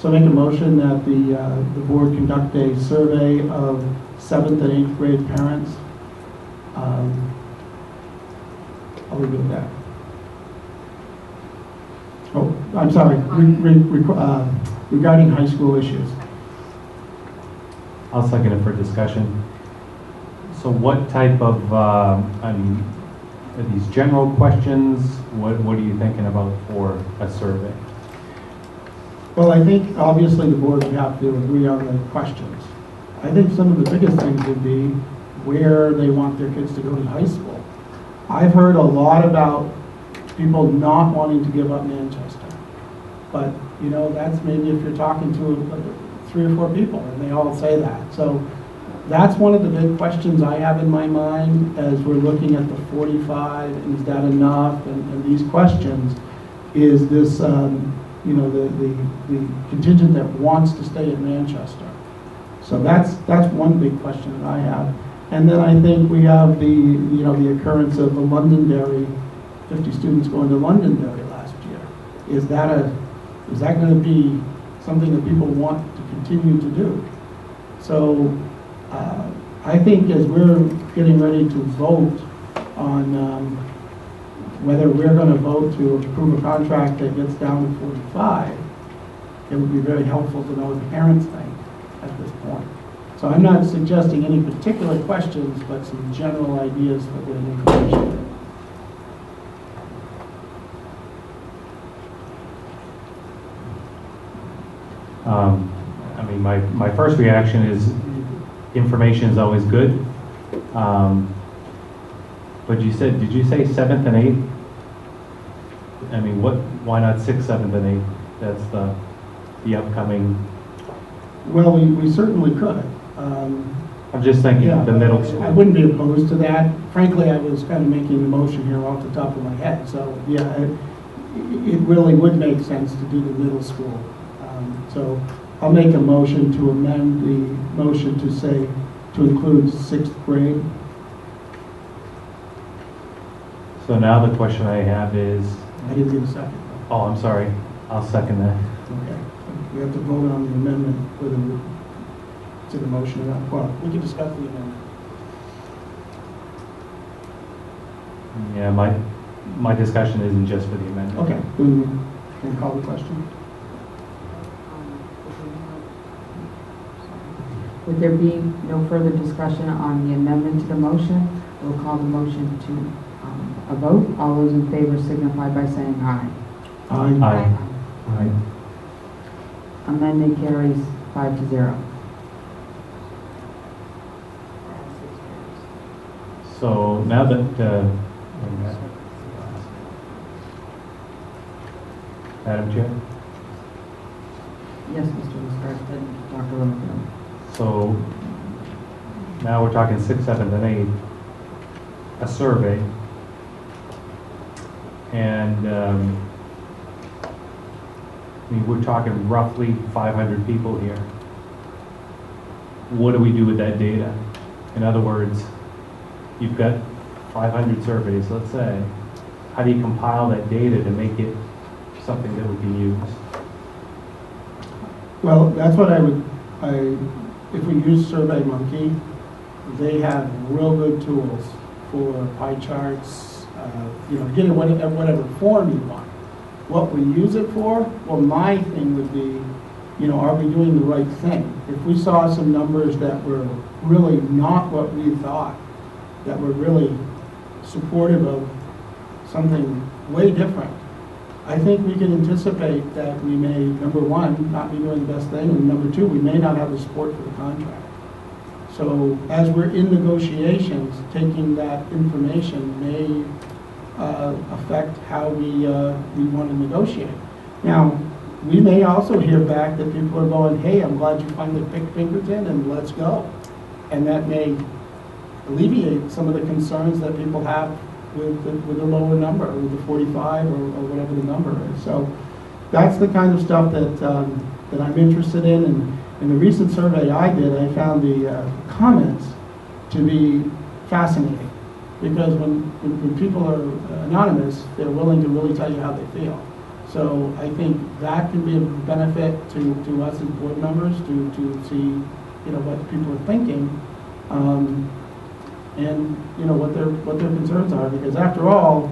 So make a motion that the board conduct a survey of 7th and 8th grade parents. I'll leave it at that. Oh, I'm sorry, regarding high school issues. I'll second it for discussion. So what type of, are these general questions? What are you thinking about for a survey? Well, I think obviously the board would have to agree on the questions. I think some of the biggest things would be where they want their kids to go to high school. I've heard a lot about people not wanting to give up Manchester. But, you know, that's maybe if you're talking to 3 or 4 people and they all say that. So that's one of the big questions I have in my mind as we're looking at the 45, and is that enough, and these questions, is this, you know, the contingent that wants to stay in Manchester. So that's one big question that I have. And then I think we have the, you know, the occurrence of the Londonderry, 50 students going to Londonderry last year. Is that going to be something that people want to continue to do? So I think as we're getting ready to vote on whether we're going to vote to approve a contract that gets down to 45, it would be very helpful to know what the parents think at this point. So I'm not suggesting any particular questions, but some general ideas for good information. I mean, my first reaction is information is always good. But did you say 7th and 8th? I mean, why not 6th, 7th, and 8th? That's the upcoming. Well, we certainly could. I'm just thinking yeah, the middle school. I wouldn't be opposed to that. Frankly, I was kind of making the motion here off the top of my head. So yeah, it really would make sense to do the middle school. So I'll make a motion to amend the motion to say to include 6th grade. So now the question I have is. I didn't get a second. Oh, I'm sorry. I'll second that. Okay. We have to vote on the amendment to the motion or not. Well, we can discuss the amendment. Yeah, my discussion isn't just for the amendment. Okay. Can you call the question? Would there be no further discussion on the amendment to the motion? We'll call the motion to a vote. All those in favor signify by saying aye. Aye. Aye. Aye. Amendment carries 5-0. So now that Madam Chair. Yes, Mr. Liscard, then Dr. Littlefield. So now we're talking 6th, 7th, and 8th, a survey. And I mean, we're talking roughly 500 people here. What do we do with that data? In other words, you've got 500 surveys, let's say. How do you compile that data to make it something that we can use? Well, that's what if we use SurveyMonkey, they have real good tools for pie charts, you know, get it whatever form you want. What we use it for, well, my thing would be, you know, are we doing the right thing? If we saw some numbers that were really not what we thought, that were really supportive of something way different, I think we can anticipate that we may, number one, not be doing the best thing, and number two, we may not have the support for the contract. So as we're in negotiations, taking that information may affect how we want to negotiate. Now, we may also hear back that people are going, hey, I'm glad you finally picked Pinkerton and let's go. And that may alleviate some of the concerns that people have with the lower number, with the 45 or whatever the number is. So that's the kind of stuff that I'm interested in. And in the recent survey I did, I found the comments to be fascinating. Because when people are anonymous, they're willing to really tell you how they feel. So I think that can be a benefit to us as board members to see, what people are thinking, and, what their concerns are, because after all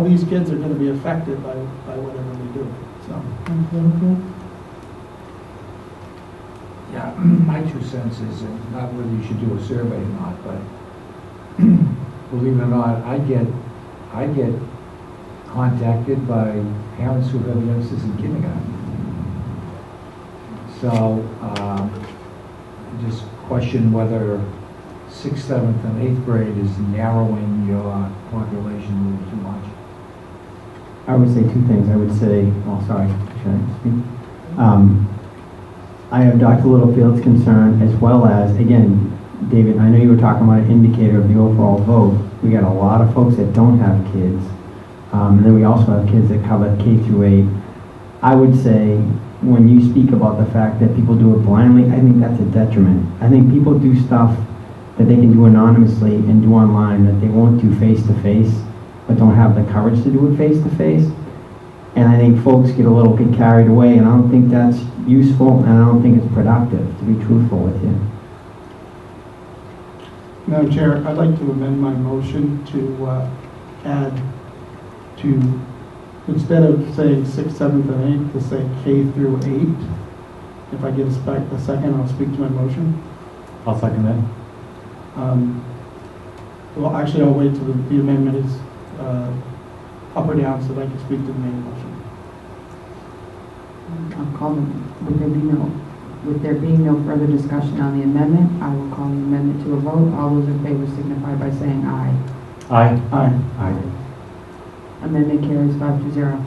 these kids are gonna be affected by whatever we do, so. Yeah, my 2 cents is not whether you should do a survey or not, but believe it or not, I get contacted by parents who have youngsters in kindergarten. So, just question whether 6th, 7th, and 8th grade is narrowing your population a little too much. I would say 2 things. I would say, oh, sorry, should I speak? I have Dr. Littlefield's concern, as well as, again, David, I know you were talking about an indicator of the overall vote. We got a lot of folks that don't have kids. And then we also have kids that cover K through 8. I would say, when you speak about the fact that people do it blindly, I think that's a detriment. I think people do stuff that they can do anonymously and do online that they won't do face-to-face, but don't have the courage to do it face-to-face. And I think folks get a little bit carried away, and I don't think that's useful, and I don't think it's productive, to be truthful with you. Madam Chair, I'd like to amend my motion to add to, instead of saying 6th, 7th, and 8th, to say K through 8. If I get a second, I'll speak to my motion. I'll second that. Well, actually, I'll wait till the amendment is up or down so that I can speak to the main motion. I'll call them, with there being no further discussion on the amendment, I will call the amendment to a vote. All those in favor signify by saying aye. Aye. Aye. Aye. Amendment carries 5-0.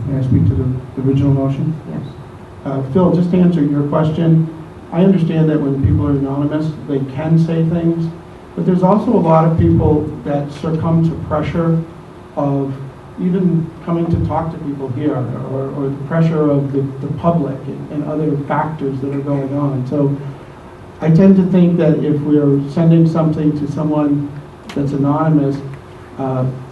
May I speak to the original motion? Yes. Phil, just to answer your question, I understand that when people are anonymous, they can say things, but there's also a lot of people that succumb to pressure of even coming to talk to people here, or the pressure of the public and other factors that are going on. So I tend to think that if we're sending something to someone that's anonymous,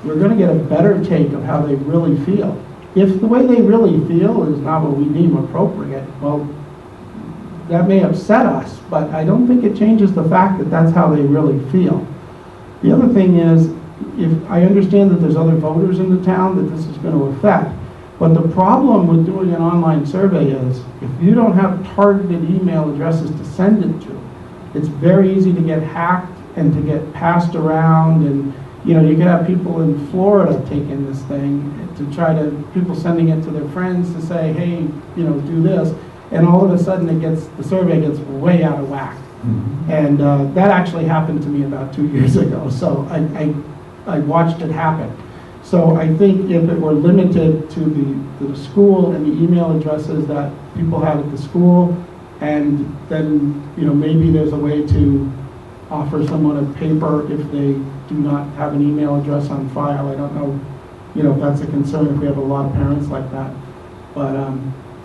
we're going to get a better take of how they really feel. If the way they really feel is not what we deem appropriate, well, that may upset us, but I don't think it changes the fact that that's how they really feel. The other thing is, if I understand that there's other voters in the town that this is going to affect, but the problem with doing an online survey is, if you don't have targeted email addresses to send it to, it's very easy to get hacked and to get passed around, and you could have people in Florida taking this thing to try to, people sending it to their friends to say, hey, do this, and all of a sudden the survey gets way out of whack. Mm-hmm. And that actually happened to me about 2 years ago, so I watched it happen. So I think if it were limited to the school and the email addresses that people have at the school, and then maybe there's a way to offer someone a paper if they do not have an email address on file. I don't know, if that's a concern, if we have a lot of parents like that. But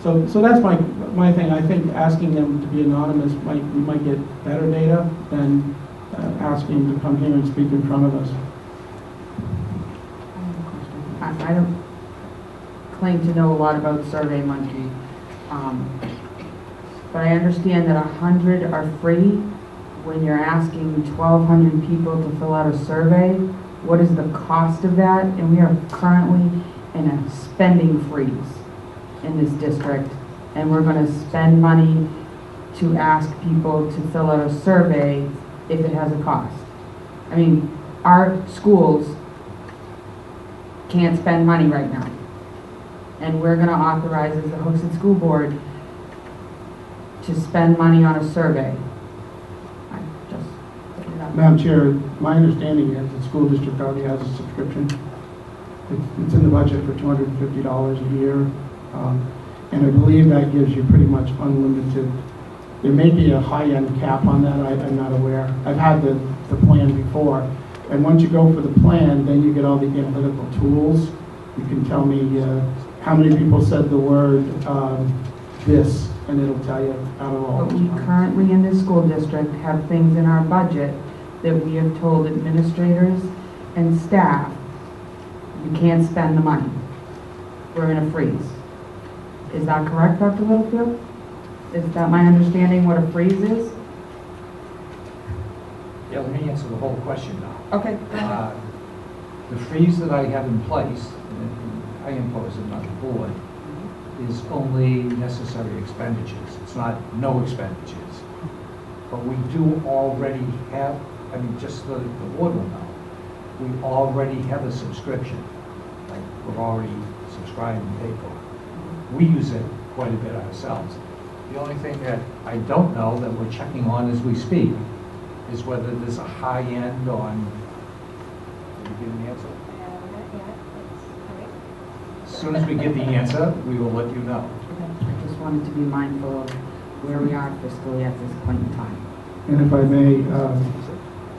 so that's my thing. I think asking them to be anonymous we might get better data than asking them to come here and speak in front of us. I don't claim to know a lot about SurveyMonkey, but I understand that 100 are free. When you're asking 1,200 people to fill out a survey, what is the cost of that? And we are currently in a spending freeze in this district, and we're going to spend money to ask people to fill out a survey if it has a cost. I mean, our schools can't spend money right now, and we're going to authorize, as the Hooksett School Board, to spend money on a survey. I just put it out. Madam Chair, my understanding is the school district already has a subscription. It's in the budget for $250 a year, and I believe that gives you pretty much unlimited. There may be a high-end cap on that, I'm not aware. I've had the plan before. And once you go for the plan, then you get all the analytical tools. You can tell me how many people said the word this, and it'll tell you out of all. But we currently in this school district have things in our budget that we have told administrators and staff, you can't spend the money. we're in a freeze. Is that correct, Dr. Littlefield? Is that my understanding what a freeze is? Yeah, let me answer the whole question now. Okay. The freeze that I have in place, and I impose it on the board, is only necessary expenditures. It's not no expenditures. But we do already have, I mean, just the board will know, we already have a subscription. Like, we're already subscribed and paid for. We use it quite a bit ourselves. The only thing that I don't know that we're checking on as we speak is whether there's a high end on, did you give an answer? As soon as we get the answer, we will let you know. I just wanted to be mindful of where we are fiscally at this point in time. And if I may,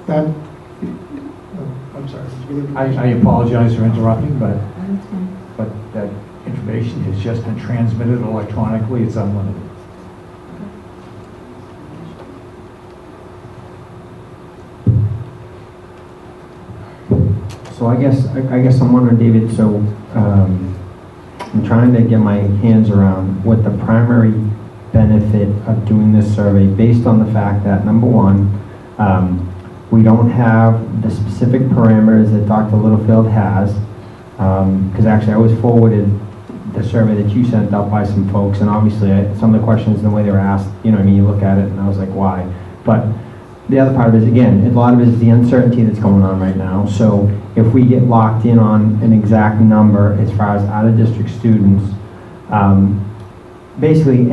that, I'm sorry. did you I apologize for interrupting, but That's fine. that information has just been transmitted electronically. It's unlimited. So I guess I'm wondering, David, so I'm trying to get my hands around what the primary benefit of doing this survey based on the fact that, number one, we don't have the specific parameters that Dr. Littlefield has, because actually I was forwarded the survey that you sent out by some folks, and obviously some of the questions, the way they were asked, you know what I mean, you look at it and I was like, why? But the other part of it is, again, a lot of it is the uncertainty that's going on right now. So if we get locked in on an exact number as far as out-of-district students, basically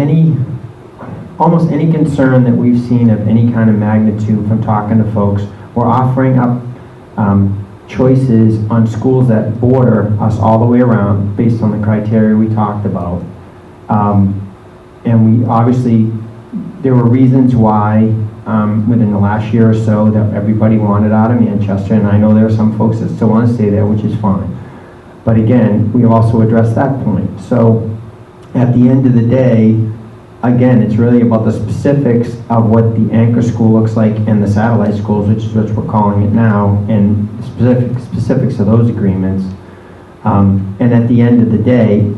almost any concern that we've seen of any kind of magnitude from talking to folks, we're offering up choices on schools that border us all the way around based on the criteria we talked about. And we obviously, there were reasons why within the last year or so that everybody wanted out of Manchester, and I know there are some folks that still want to stay there, which is fine. But again, we also addressed that point. So at the end of the day, again, it's really about the specifics of what the anchor school looks like and the satellite schools, which is what we're calling it now, and the specifics of those agreements. And at the end of the day,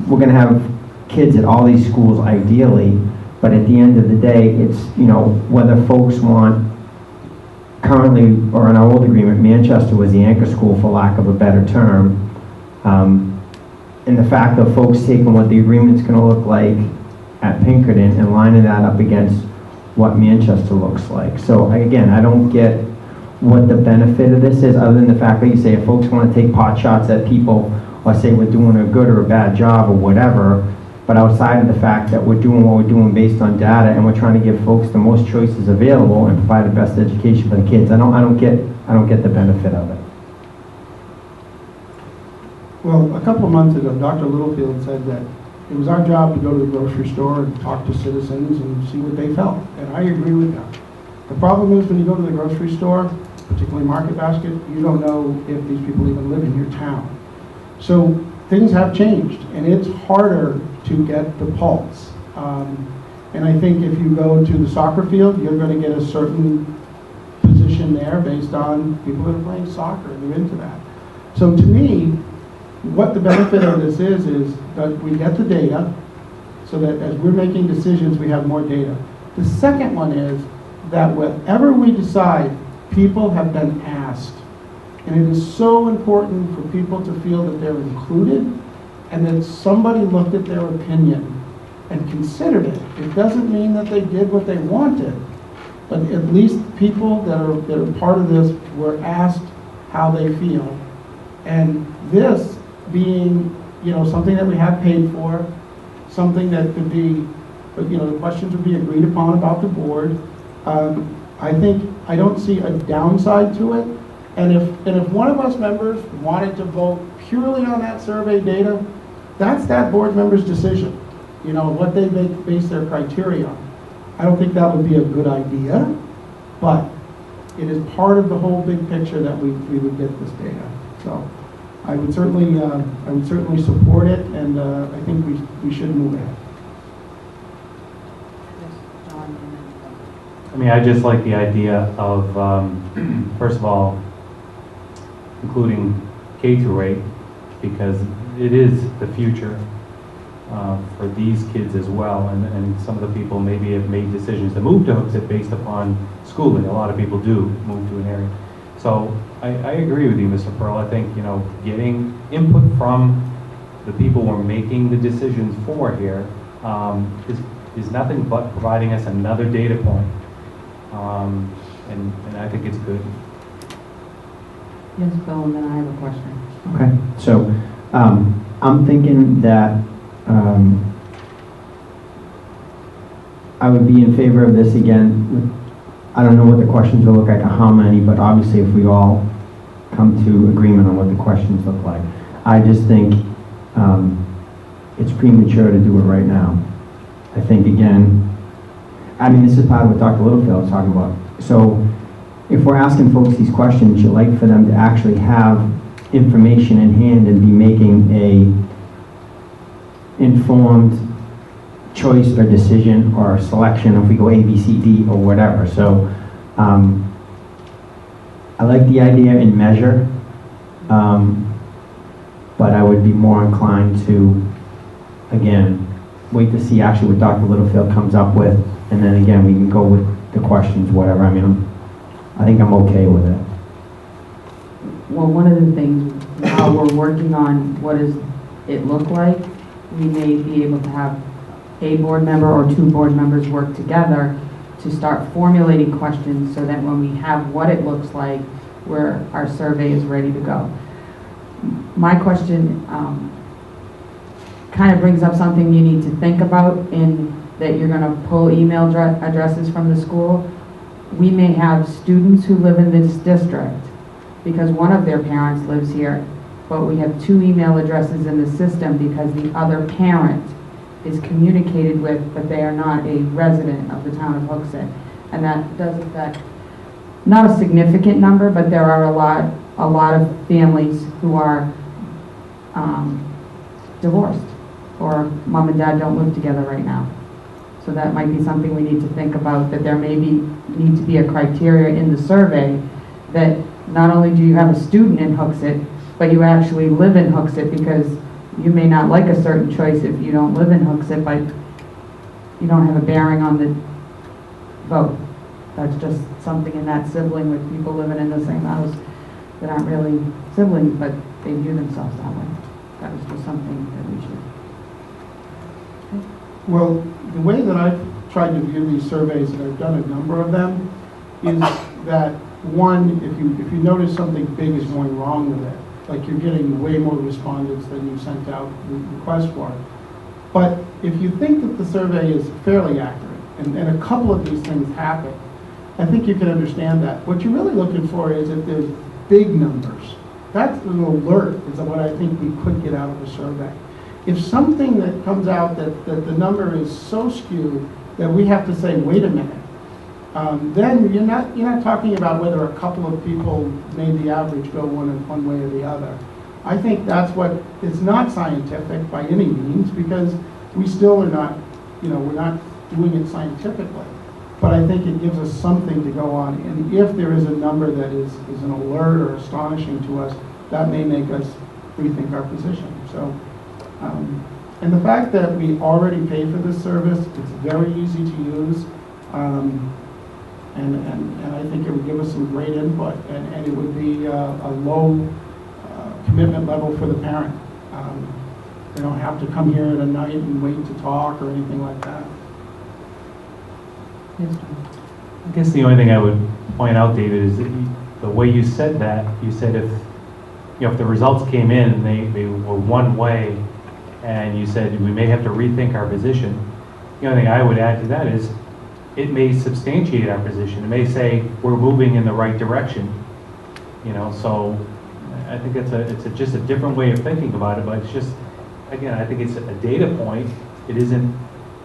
we're going to have kids at all these schools ideally, but at the end of the day, it's, you know, whether folks want, currently, or in our old agreement, Manchester was the anchor school for lack of a better term. And the fact of folks taking what the agreement's going to look like at Pinkerton and lining that up against what Manchester looks like. So again, I don't get what the benefit of this is, other than the fact that you say if folks want to take pot shots at people or say we're doing a good or a bad job or whatever, but outside of the fact that we're doing what we're doing based on data and we're trying to give folks the most choices available and provide the best education for the kids, I don't get the benefit of it. Well, a couple of months ago, Dr. Littlefield said that it was our job to go to the grocery store and talk to citizens and see what they felt, and I agree with that. The problem is when you go to the grocery store, particularly Market Basket, you don't know if these people even live in your town. So things have changed, and it's harder to get the pulse. And I think if you go to the soccer field, you're going to get a certain position there based on people that are playing soccer and they're into that. So to me, what the benefit of this is that we get the data so that as we're making decisions, we have more data. The second one is that whatever we decide, people have been asked. And it is so important for people to feel that they're included and that somebody looked at their opinion and considered it. It doesn't mean that they did what they wanted, but at least people that are part of this were asked how they feel. And this being, you know, something that we have paid for, something that could be, you know, the questions would be agreed upon about the board. I don't see a downside to it. And if one of us members wanted to vote purely on that survey data, that's that board member's decision. You know, what they base their criteria on. I don't think that would be a good idea, but it is part of the whole big picture that we would get this data. So I would certainly support it, and I think we should move ahead. I mean, I just like the idea of, first of all, including K-8, because it is the future for these kids as well, and some of the people maybe have made decisions to move to Hooksett based upon schooling. A lot of people do move to an area. So I agree with you, Mr. Pearl. I think, you know, getting input from the people we're making the decisions for here is nothing but providing us another data point. And I think it's good. Yes, Bill, and then I have a question. Okay, so I'm thinking that I would be in favor of this again. I don't know what the questions will look like, or how many, but obviously if we all come to agreement on what the questions look like. I just think it's premature to do it right now. I think, again, I mean, this is part of what Dr. Littlefield was talking about. So if we're asking folks these questions, you'd like for them to actually have information in hand and be making a informed choice or decision or selection if we go A, B, C, D, or whatever. So I like the idea in measure, but I would be more inclined to, again, wait to see actually what Dr. Littlefield comes up with, and then again, we can go with the questions, whatever. I mean, I think I'm okay with it. Well, one of the things, while we're working on what does it look like, we may be able to have a board member or two board members work together to start formulating questions so that when we have what it looks like, where our survey is ready to go. My question kind of brings up something you need to think about in that you're going to pull email addresses from the school. We may have students who live in this district because one of their parents lives here, but we have two email addresses in the system because the other parent is communicated with, but they are not a resident of the town of Hooksett. And that does affect, not a significant number, but there are a lot of families who are divorced, or mom and dad don't live together right now. So that might be something we need to think about, that there need to be a criteria in the survey that not only do you have a student in Hooksett, but you actually live in Hooksett, because you may not like a certain choice if you don't live in Hooksett, but you don't have a bearing on the vote. That's just something in that sibling with people living in the same house that aren't really siblings, but they view themselves that way. That was just something that we should. Well, the way that I've tried to view these surveys, and I've done a number of them, is that one, if you notice something big is going wrong with it, like you're getting way more respondents than you sent out the request for. But if you think that the survey is fairly accurate, and a couple of these things happen, I think you can understand that. What you're really looking for is if there's big numbers. That's an alert is what I think we could get out of the survey. If something that comes out that the number is so skewed that we have to say, wait a minute, then you're not talking about whether a couple of people made the average go one way or the other. I think that's what, it's not scientific by any means, because we still are not, we're not doing it scientifically. But I think it gives us something to go on, and if there is a number that is an alert or astonishing to us, that may make us rethink our position. So, and the fact that we already pay for this service, it's very easy to use. And I think it would give us some great input, and it would be a low commitment level for the parent. They don't have to come here at a night and wait to talk or anything like that. Yes, John. I guess the only thing I would point out, David, is that the way you said that, you said if the results came in and they were one way, and you said we may have to rethink our position, the only thing I would add to that is it may substantiate our position. It may say we're moving in the right direction, so I think it's just a different way of thinking about it, but it's just, again, I think it's a data point. It isn't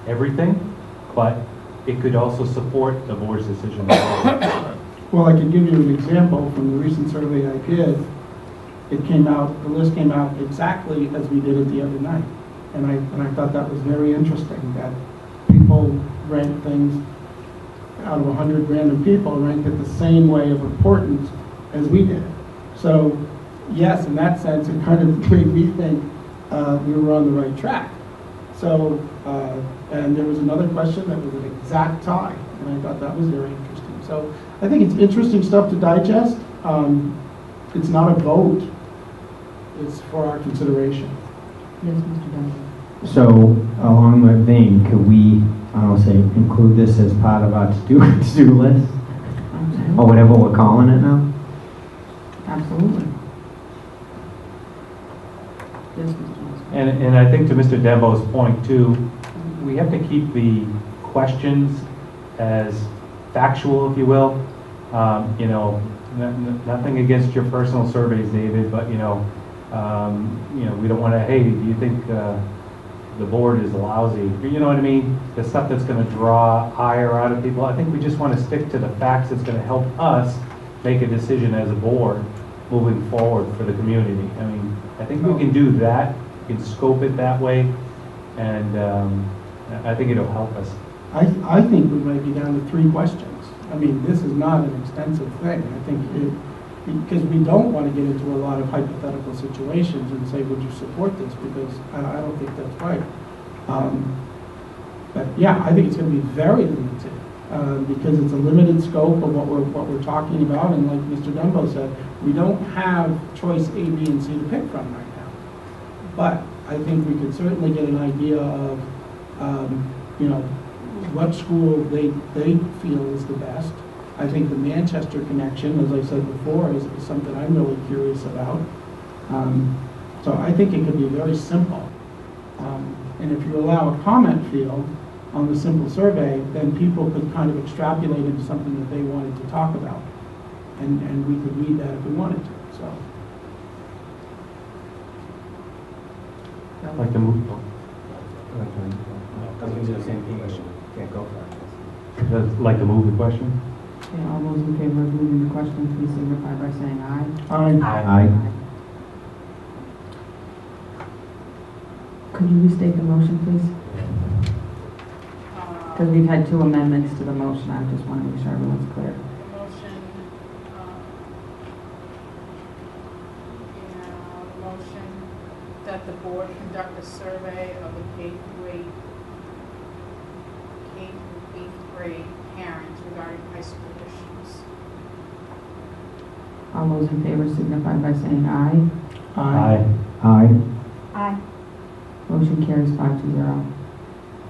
everything, but it could also support the board's decision. Well, I can give you an example from the recent survey I did. The list came out exactly as we did it the other night. And I thought that was very interesting, that people rank things, out of 100 random people, ranked it the same way of importance as we did. So, yes, in that sense, it kind of made me think, we were on the right track. So, and there was another question that was an exact tie, and I thought that was very interesting. So I think it's interesting stuff to digest. It's not a vote, it's for our consideration. Yes, Mr. Dunn. So along that vein, could we, I don't know, say, include this as part of our to-do list? Or whatever we're calling it now? Absolutely. Yes, Mr. Johnson. And I think to Mr. Dembo's point too, we have to keep the questions as factual, if you will. You know, nothing against your personal surveys, David, but you know, we don't want to, hey, do you think the board is lousy? You know what I mean? The stuff that's going to draw ire out of people. I think we just want to stick to the facts that's going to help us make a decision as a board moving forward for the community. I mean, I think we can do that. We can scope it that way, and I think it'll help us. I think we might be down to 3 questions. I mean, this is not an extensive thing. I think because we don't want to get into a lot of hypothetical situations and say, would you support this? Because I don't think that's right. But yeah, I think it's going to be very limited because it's a limited scope of what we're talking about. And like Mr. Dumbo said, we don't have choice A, B, and C to pick from right now. But I think we could certainly get an idea of, you know, what school they feel is the best. I think the Manchester connection, as I said before, is something I'm really curious about. So I think it could be very simple. And if you allow a comment field on the simple survey, then people could kind of extrapolate into something that they wanted to talk about. And we could read that if we wanted to, so. I'd like to move. I'd like to move the question. Okay, all those in favor of moving the question, please signify by saying aye. Aye. Could you restate the motion, please? Because we've had 2 amendments to the motion. I just want to make sure everyone's clear. The motion, motion that the board conduct a survey of the K through 8th grade parents regarding high school issues. All those in favor signify by saying aye. Aye. Aye. Motion carries 5-0.